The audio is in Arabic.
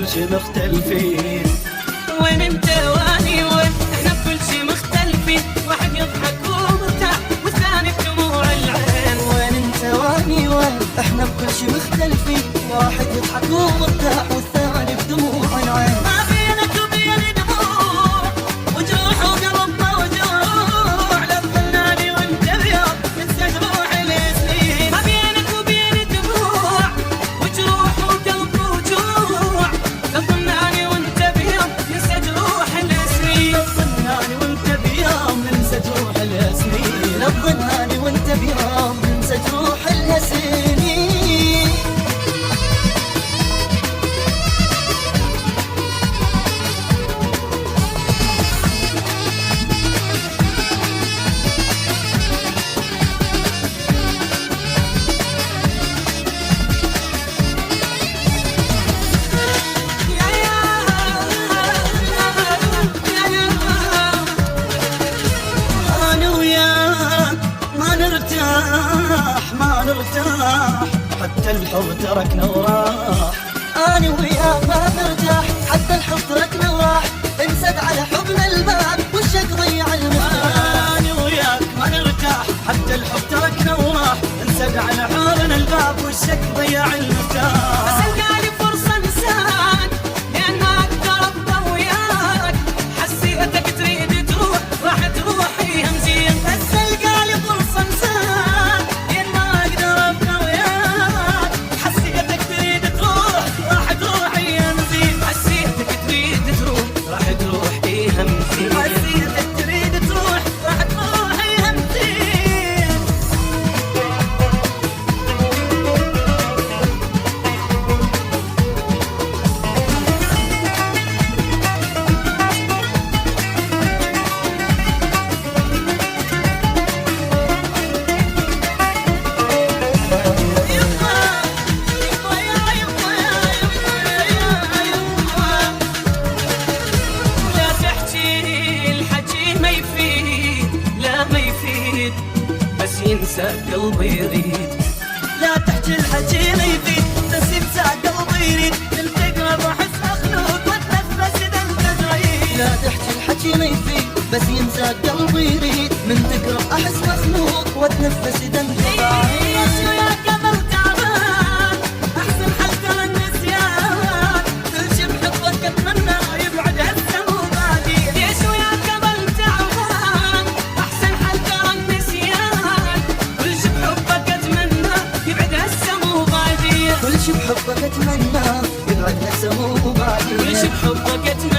بكل شي مختلفين. وين انت واني وين احنا بكل شي مختلفين، واحد يضحك ومرتاح والثاني بدموع العين. وين انت واني وين احنا بكل شي مختلفين، واحد يضحك ومرتاح والثاني بدموع العين. ما بينك وبيني دموع وجروح وقلب موجوع، لا تظنني وانت بيوم ننسى جروح السنين. ما بينك وبيني دموع وجروح وقلب موجوع، لا تظنني وانت بيوم ننسى جروح السنين. لا تظنني وانت بيوم ننسى جروح السنين. لا تظنني وانت بيوم ننسى جروح السنين. ما نرتاح حتى الحب تركنا وراح. أنا وياك ما نرتاح حتى الحب تركنا وراح. انسد على حبنا الباب والشك ضيع المفتاح. أنا وياك ما نرتاح حتى الحب تركنا وراح. انسد على حبنا الباب والشك ضيع المفتاح. بس القالي فرصة انساك لأن ما أقدر أبقى وياك، حسيتك تريد تروح راح تروحي همزين. بس القالي فرصة انساك لأن ما أقدر أبقى وياك، حسيتك تريد تروح راح تروحي همزين. حسيتك تريد تروح راح تروحي همزين. حسيتك تريد تروح راح تروحي همزين. ينسى قلبي يريد. لا تحكي الحكي ما يفيد بس ينسى قلبي يريد. من تقرب احس مخنوق واتنفس اذا انت بعيد. لا تحكي الحكي ما يفيد بس ينسى قلبي يريد. من تقرب احس مخنوق واتنفس اذا انت بعيد. وياك قبل تعبان احسن حل ترى النسيان، كل شي بحبك اتمنى يبعد هسه مو بعدين. ليش وياك قبل تعبان احسن حل ترى النسيان، كل شي بحبك اتمنى يبعد هسه مو بعدين. كل شي بحبك اتمنى يبعد هسه مو بعدين. كل شي بحبك اتمنى